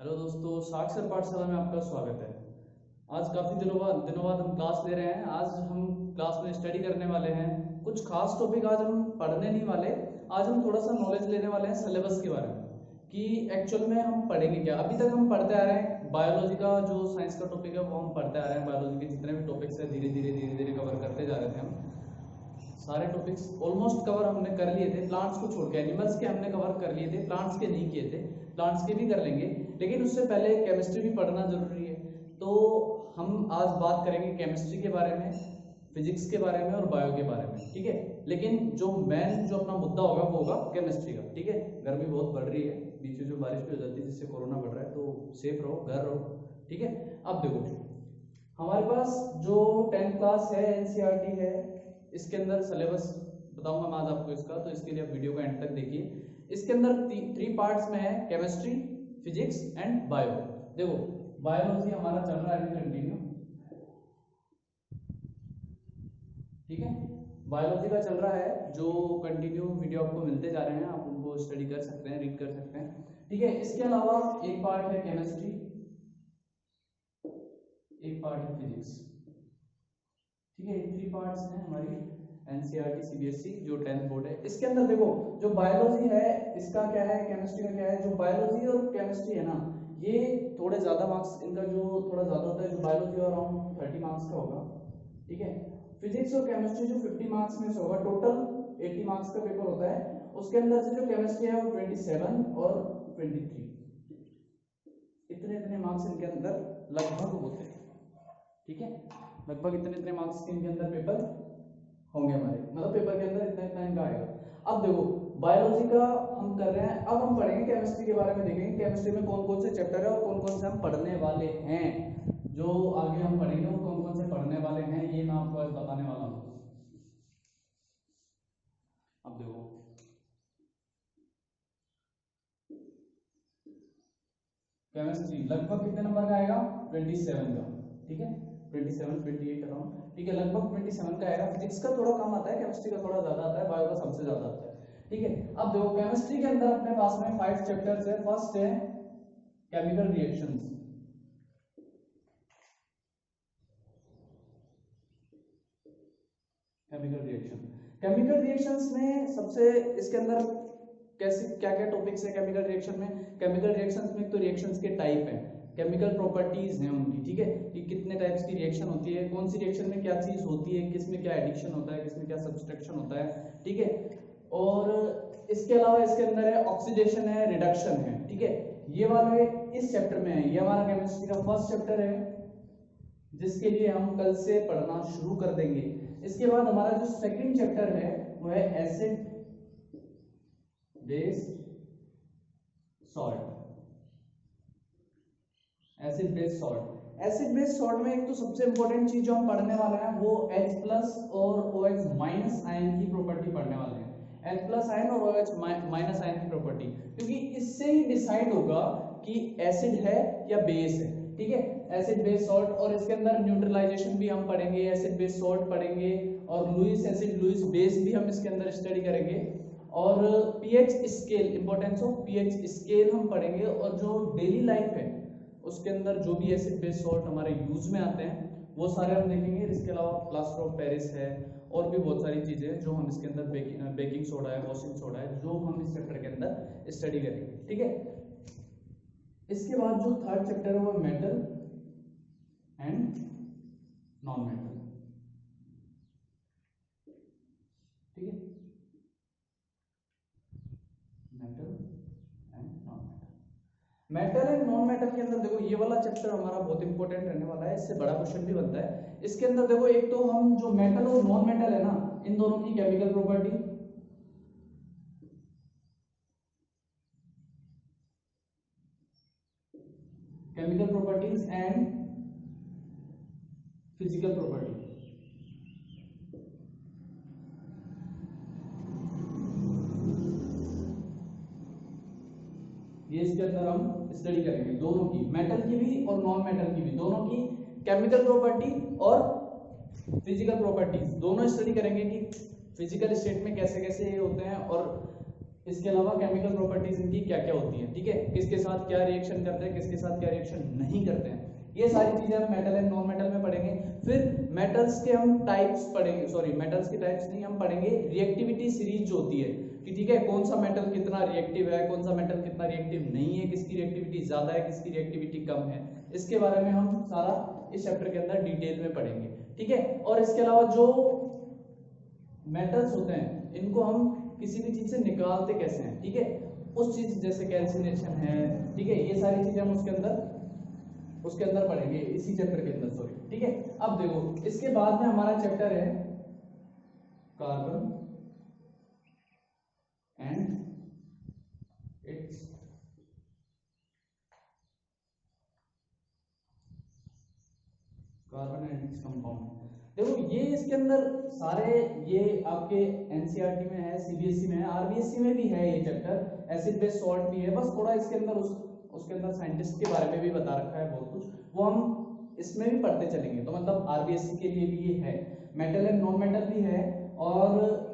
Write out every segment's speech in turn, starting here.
Hello दोस्तों, साक्षर पाठशाला में आपका स्वागत है। आज काफ़ी दिनों बाद हम क्लास ले रहे हैं। आज हम क्लास में स्टडी करने वाले हैं कुछ खास टॉपिक। आज हम पढ़ने नहीं वाले, आज हम थोड़ा सा नॉलेज लेने वाले हैं सिलेबस के बारे में कि एक्चुअल में हम पढ़ेंगे क्या। अभी तक हम पढ़ते आ रहे हैं बायोलॉजी का, जो साइंस का टॉपिक है वो हम पढ़ते आ रहे हैं। बायोलॉजी के जितने भी टॉपिक्स है धीरे धीरे कवर करते जा रहे थे हम। सारे टॉपिक्स ऑलमोस्ट कवर हमने कर लिए थे, प्लांट्स को छोड़ के। एनिमल्स के हमने कवर कर लिए थे, प्लांट्स के नहीं किए थे। प्लांट्स के भी कर लेंगे, लेकिन उससे पहले केमिस्ट्री भी पढ़ना जरूरी है। तो हम आज बात करेंगे केमिस्ट्री के बारे में, फिजिक्स के बारे में और बायो के बारे में, ठीक है। लेकिन जो मेन जो अपना मुद्दा होगा वो होगा केमिस्ट्री का, ठीक है। गर्मी बहुत बढ़ रही है, बीच में जो बारिश भी हो जाती है जिससे कोरोना बढ़ रहा है, तो सेफ रहो, घर रहो, ठीक है। अब देखो, हमारे पास जो 10th क्लास है, एनसीईआरटी है, इसके अंदर सिलेबस बताऊंगा मैं आज आपको इसका, तो इसके लिए आप वीडियो का एंड तक देखिए। इसके अंदर 3 पार्ट्स में है, केमिस्ट्री, फिजिक्स एंड बायो। देखो, बायोलॉजी हमारा चल रहा है कंटिन्यू, ठीक है। बायोलॉजी का चल रहा है जो कंटिन्यू वीडियो आपको मिलते जा रहे हैं, आप उनको स्टडी कर सकते हैं, रीड कर सकते हैं, ठीक है। इसके अलावा एक पार्ट है केमिस्ट्री, एक पार्ट है फिजिक्स, ठीक है। 3 पार्ट्स हैं हमारी एनसीईआरटी सीबीएसई जो 10th बोर्ड है। इसके अंदर देखो, जो बायोलॉजी है इसका क्या है, केमिस्ट्री का क्या है। जो बायोलॉजी और केमिस्ट्री है ना, ये थोड़े ज्यादा मार्क्स इनका जो थोड़ा ज्यादा होता है। जो बायोलॉजी अराउंड 30 मार्क्स का होगा, ठीक है। फिजिक्स और केमिस्ट्री जो 50 मार्क्स में से होगा, टोटल 80 मार्क्स का पेपर होता है। उसके अंदर से जो केमिस्ट्री है वो 27 और 23, इतने मार्क्स इनके अंदर लगभग होते हैं, ठीक है। लगभग इतने मार्क्स के इनके अंदर पेपर होंगे हमारे, मतलब पेपर के अंदर इतना इनका आएगा। अब देखो, बायोलॉजी का हम कर रहे हैं, अब हम पढ़ेंगे केमिस्ट्री के बारे में, देखेंगे केमिस्ट्री में कौन कौन से चैप्टर है और कौन कौन से हम पढ़ने वाले हैं। जो आगे हम पढ़ेंगे वो कौन कौन से पढ़ने वाले हैं, ये मैं आपको आज बताने वाला हूँ। अब देखो, केमिस्ट्री लगभग कितने नंबर का आएगा, 27 का, ठीक है। 27 28 अराउंड, ठीक है, लगभग 27 का आएगा। फिजिक्स का थोड़ा कम आता है, केमिस्ट्री का थोड़ा ज्यादा आता है, बायो का सबसे ज्यादा आता है, ठीक है। अब देखो, केमिस्ट्री के अंदर अपने पास में 5 चैप्टर्स है। फर्स्ट है केमिकल रिएक्शंस, केमिकल रिएक्शंस में सबसे इसके अंदर कैसे क्या क्या टॉपिक्स है केमिकल रिएक्शन में। केमिकल रिएक्शंस में तो रिएक्शंस के टाइप हैं, केमिकल प्रॉपर्टीज हैं उनकी, ठीक है, कि कितने टाइप्स की रिएक्शन होती है, कौन सी रिएक्शन में क्या चीज होती है, किस में क्या एडिक्शन होता है, किस में क्या सब्सट्रैक्शन होता है, ठीक है। और इसके अलावा इसके अंदर है ऑक्सीडेशन है, रिडक्शन है, ठीक है। ये वाले इस चैप्टर में है। ये हमारा केमिस्ट्री का फर्स्ट चैप्टर है जिसके लिए हम कल से पढ़ना शुरू कर देंगे। इसके बाद हमारा जो सेकंड चैप्टर है वो है acid base salt, acid base salt. Acid base salt में एक तो सबसे इंपॉर्टेंट चीज जो हम पढ़ने वाले हैं वो H+ और OH- आयन की प्रॉपर्टी पढ़ने वाले हैं। H+ आयन और OH- आयन की प्रॉपर्टी, क्योंकि इससे ही डिसाइड होगा कि एसिड है या बेस है, ठीक है। एसिड बेस सॉल्ट, और इसके अंदर न्यूट्रलाइजेशन भी हम पढ़ेंगे, एसिड बेस सॉल्ट पढ़ेंगे, और लुईस एसिड लुईस बेस भी हम इसके अंदर स्टडी करेंगे। और pH scale, importance of pH scale हम पढ़ेंगे। और जो डेली लाइफ है उसके अंदर जो भी एसिड बेस सॉल्ट हमारे यूज में आते हैं वो सारे हम देखेंगे। इसके अलावा प्लास्टर ऑफ पेरिस है और भी बहुत सारी चीजें हैं जो हम इसके अंदर, बेकिंग सोडा है, वॉशिंग सोडा है, जो हम इस चैप्टर के अंदर स्टडी करेंगे, ठीक है। इसके बाद जो थर्ड चैप्टर है वो मेटल एंड नॉन मेटल, ठीक है। Metal and non metal, metal and non metal के अंदर देखो, ये वाला चैप्टर हमारा बहुत इंपॉर्टेंट रहने वाला है। इससे बड़ा क्वेश्चन भी बनता है। इसके अंदर देखो, एक तो हम जो मेटल और नॉन मेटल है ना, इन दोनों की chemical property, chemical properties and physical property, ये इसके अंदर हम स्टडी करेंगे। दोनों की, मेटल की भी और नॉन मेटल की भी, दोनों की केमिकल प्रॉपर्टी और फिजिकल प्रॉपर्टीज दोनों स्टडी करेंगे कि फिजिकल स्टेट में कैसे कैसे ये होते हैं और इसके अलावा केमिकल प्रॉपर्टीज इनकी क्या क्या होती हैं, ठीक है, किसके साथ क्या रिएक्शन करते हैं, किसके साथ क्या रिएक्शन नहीं करते हैं, ये सारी चीजें हम मेटल एंड नॉन मेटल में पढ़ेंगे। फिर मेटल्स के हम टाइप्स पढ़ेंगे, सॉरी मेटल्स के टाइप्स नहीं, हम पढ़ेंगे रिएक्टिविटी सीरीज जो होती है कि ठीक है कौन सा मेटल कितना रिएक्टिव है, कौन सा मेटल कितना रिएक्टिव नहीं है, किसकी रिएक्टिविटी ज्यादा है, किसकी रिएक्टिविटी कम है, इसके बारे में हम सारा इस चैप्टर के अंदर डिटेल में पढ़ेंगे, ठीक है। और इसके अलावा जो मेटल्स होते हैं इनको हम किसी भी चीज से निकालते कैसे हैं, ठीक है, उस चीज जैसे कैल्सिनेशन है, ठीक है, ये सारी चीजें हम उसके अंदर पढ़ेंगे इसी चैप्टर के अंदर, सॉरी, ठीक है। अब देखो इसके बाद में हमारा चैप्टर है कार्बन एंड इट्स कंपाउंड। देखो ये इसके अंदर सारे ये आपके एनसीईआरटी में है, सीबीएसई में है, आरबीएसई में भी है ये चैप्टर, एसिड बेस सॉल्ट भी है, बस थोड़ा इसके अंदर उसके अंदर साइंटिस्ट के बारे में भी बता रखा है बहुत कुछ, वो हम इसमें भी पढ़ते चलेंगे। तो मतलब आरबीएसई के लिए भी ये है, मेटल एंड नॉन मेटल भी है, और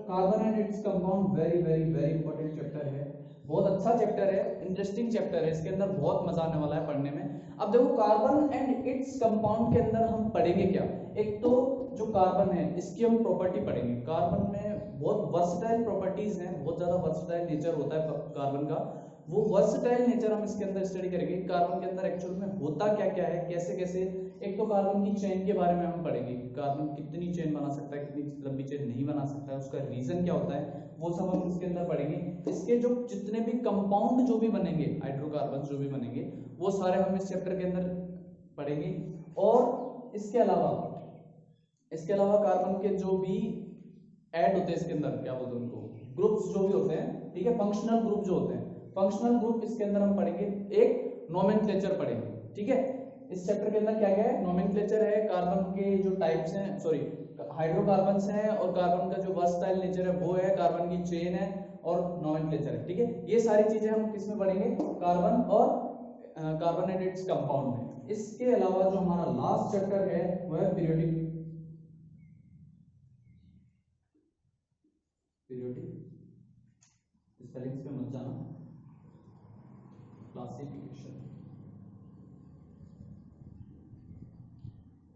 carbon and its compound very very very important chapter है, बहुत अच्छा चैप्टर है, इंटरेस्टिंग चैप्टर है, इसके अंदर बहुत मजा आने वाला है पढ़ने में। अब देखो कार्बन एंड इट्स कंपाउंड के अंदर हम पढ़ेंगे क्या, एक तो जो कार्बन है इसकी हम प्रॉपर्टी पढ़ेंगे, कार्बन में बहुत वर्सटाइल प्रॉपर्टीज हैं, बहुत ज्यादा वर्सटाइल नेचर होता है कार्बन का, वो वर्सटाइल नेचर हम इसके अंदर स्टडी करेंगे, कार्बन के अंदर एक्चुअल में होता क्या क्या है, कैसे कैसे, एक तो कार्बन की चेन के बारे में हम पढ़ेंगे, कार्बन कितनी चेन बना सकता है, कितनी लंबी चेन नहीं बना सकता है, उसका रीजन क्या होता है, वो सब हम इसके अंदर पढ़ेंगे। इसके जो जितने भी कंपाउंड जो भी बनेंगे, हाइड्रोकार्बन जो भी बनेंगे, वो सारे हम इस चैप्टर के अंदर पढ़ेंगे। और इसके अलावा कार्बन के जो भी ऐड होते हैं इसके अंदर, क्या बोलते हैं उनको, ग्रुप्स जो भी होते हैं, ठीक है, फंक्शनल ग्रुप जो होते हैं, फंक्शनल ग्रुप इसके अंदर हम पढ़ेंगे, एक नोमेनक्लेचर पढ़ेंगे, ठीक है। इस चैप्टर के अंदर क्या क्या है, नोमेनक्लेचर है, कार्बन के जो टाइप्स हैं, सॉरी हाइड्रोकार्बन्स हैं, और कार्बन का जो वर्सटाइल नेचर है वो है, कार्बन की चेन है, और नोमेनक्लेचर है, ठीक है। ये सारी चीजें हम किसमें पढ़ेंगे, कार्बन और कार्बन एंड इट्स कंपाउंड में। इसके अलावा जो हमारा लास्ट चैप्टर है वो है पीरियोडिक स्पेलिंग्स पे मत जाना, क्लासिफिकेशन,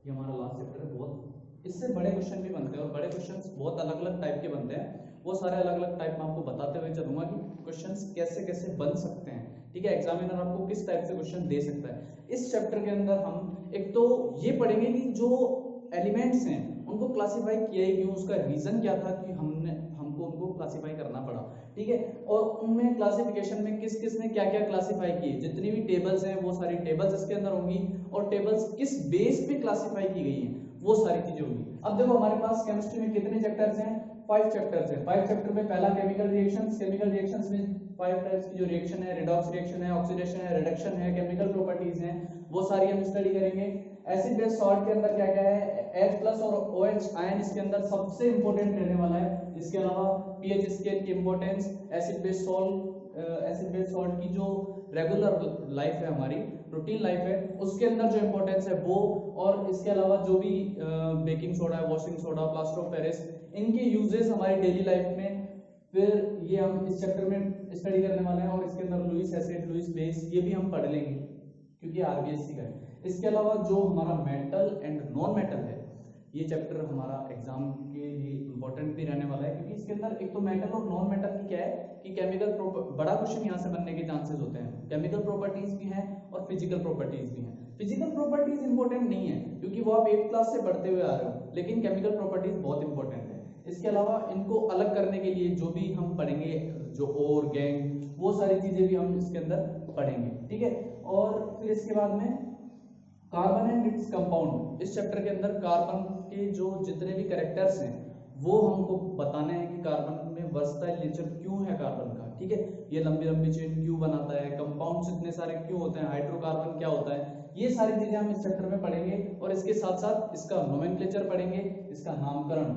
ये हमारा लास्ट चैप्टर है। बहुत इससे बड़े क्वेश्चन भी बनते हैं, और बड़े क्वेश्चंस बहुत अलग अलग टाइप के बनते हैं, वो सारे अलग अलग टाइप में आपको बताते हुए चलूंगा कि क्वेश्चंस कैसे कैसे बन सकते हैं, ठीक है, एग्जामिनर आपको किस टाइप से क्वेश्चन दे सकता है। इस चैप्टर के अंदर हम एक तो ये पढ़ेंगे कि जो एलिमेंट्स हैं उनको क्लासिफाई किया ही क्यों, उसका रीजन क्या था कि हमको उनको क्लासिफाई करना पड़ा, ठीक है, और उनमें क्लासिफिकेशन में किस किस ने क्या क्या क्लासिफाई किए, जितनी भी टेबल्स हैं वो सारी टेबल्स इसके अंदर होंगी, और टेबल्स किस बेस पे क्लासिफाई की गई हैं वो सारी चीजें होंगी। अब देखो हमारे पास केमिस्ट्री में कितने चैप्टर्स हैं, 5 चैप्टर्स हैं। 5 चैप्टर में पहला केमिकल रिएक्शंस में 5 टाइप्स की जो रिएक्शन है, रिडॉक्स रिएक्शन है, ऑक्सीडेशन है, रिडक्शन है, केमिकल प्रॉपर्टीज हैं, वो सारी हम स्टडी करेंगे। एसिड बेस सॉल्ट के अंदर क्या क्या है, H+ और OH आयन इसके अंदर सबसे इंपॉर्टेंट रहने वाला है। इसके अलावा pH स्केल की इंपॉर्टेंस, एसिड बेस सॉल्ट की जो रेगुलर लाइफ है, हमारी रूटीन लाइफ है, उसके अंदर जो इंपॉर्टेंस है वो, और इसके अलावा जो भी बेकिंग सोडा है, washing soda, plaster of Paris, इनके यूजेस हमारी डेली लाइफ में, फिर ये हम इस चैप्टर में स्टडी करने वाले हैं। और इसके अंदर लुईस एसिड, लुईस बेस, ये भी हम पढ़ लेंगे क्योंकि आरबीएससी का है। इसके अलावा जो हमारा मेटल एंड नॉन मेटल है, ये चैप्टर हमारा एग्जाम के लिए इंपॉर्टेंट भी रहने वाला है, क्योंकि इसके अंदर एक तो मेटल और नॉन मेटल की क्या है कि केमिकल बड़ा क्वेश्चन यहाँ से बनने के चांसेस होते हैं, केमिकल प्रॉपर्टीज भी हैं और फिजिकल प्रॉपर्टीज भी हैं। फिजिकल प्रॉपर्टीज इंपॉर्टेंट नहीं है क्योंकि वो आप 8th क्लास से पढ़ते हुए आ रहे हो, लेकिन केमिकल प्रॉपर्टीज बहुत इंपॉर्टेंट है। इसके अलावा इनको अलग करने के लिए जो भी हम पढ़ेंगे, जो और गैंग, वो सारी चीजें भी हम इसके अंदर पढ़ेंगे, ठीक है। और फिर इसके बाद में कार्बन एंड इट्स कंपाउंड, इस चैप्टर के अंदर कार्बन के जो जितने भी कैरेक्टर्स हैं वो हमको बताने हैं कि कार्बन में वर्सटाइल नेचर क्यों है कार्बन का, ठीक है, ये लंबी लंबी चेन क्यों बनाता है, कंपाउंड्स इतने सारे क्यों होते हैं, हाइड्रोकार्बन क्या होता है, ये सारी चीजें हम इस चैप्टर में पढ़ेंगे। और इसके साथ साथ इसका नोमेनक्लेचर पढ़ेंगे, इसका नामकरण,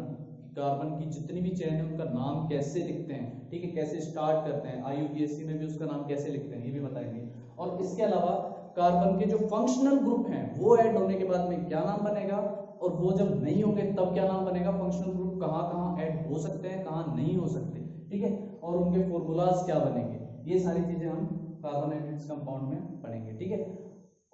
कार्बन की जितनी भी चेन है उनका नाम कैसे लिखते हैं, ठीक है, कैसे स्टार्ट करते हैं, IUPAC में भी उसका नाम कैसे लिखते हैं ये भी बताएंगे। और इसके अलावा कार्बन के जो फंक्शनल ग्रुप हैं वो ऐड होने के बाद में क्या नाम बनेगा, और वो जब नहीं होंगे तब क्या नाम बनेगा, फंक्शनल ग्रुप कहाँ कहाँ ऐड हो सकते हैं, कहाँ नहीं हो सकते, ठीक है, और उनके फॉर्मूलाज क्या बनेंगे, ये सारी चीजें हम कार्बोनेटेड कंपाउंड में पढ़ेंगे। ठीक है,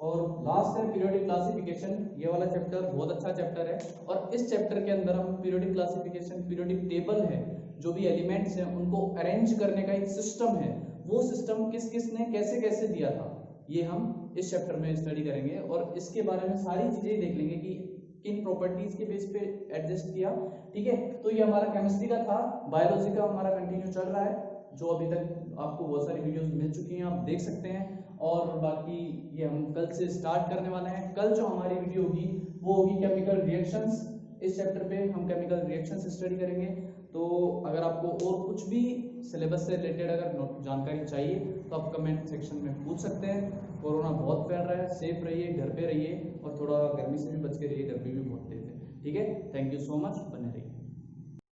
और लास्ट है पीरियोडिक क्लासिफिकेशन। ये वाला चैप्टर बहुत अच्छा चैप्टर है, और इस चैप्टर के अंदर हम पीरियोडिक क्लासिफिकेशन, पीरियोडिक टेबल है, जो भी एलिमेंट्स हैं उनको अरेंज करने का एक सिस्टम है, वो सिस्टम किस किस ने कैसे कैसे दिया था, ये हम इस चैप्टर में स्टडी करेंगे, और इसके बारे में सारी चीजें देख लेंगे कि किन प्रॉपर्टीज के बेस पे एडजस्ट किया। ठीक है, तो ये हमारा केमिस्ट्री का था। बायोलॉजी का हमारा कंटिन्यू चल रहा है, जो अभी तक आपको बहुत सारी वीडियोस मिल चुकी हैं, आप देख सकते हैं। और बाकी ये हम कल से स्टार्ट करने वाले हैं। कल जो हमारी वीडियो होगी वो होगी केमिकल रिएक्शंस। इस चैप्टर पे हम केमिकल रिएक्शंस स्टडी करेंगे। तो अगर आपको और कुछ भी सिलेबस से रिलेटेड अगर जानकारी चाहिए तो आप कमेंट सेक्शन में पूछ सकते हैं। कोरोना बहुत फैल रहा है, सेफ रहिए, घर पे रहिए, और थोड़ा गर्मी से भी बच के रहिए, गर्मी भी बहुत तेज है। ठीक है, थैंक यू सो मच, बने रहिए।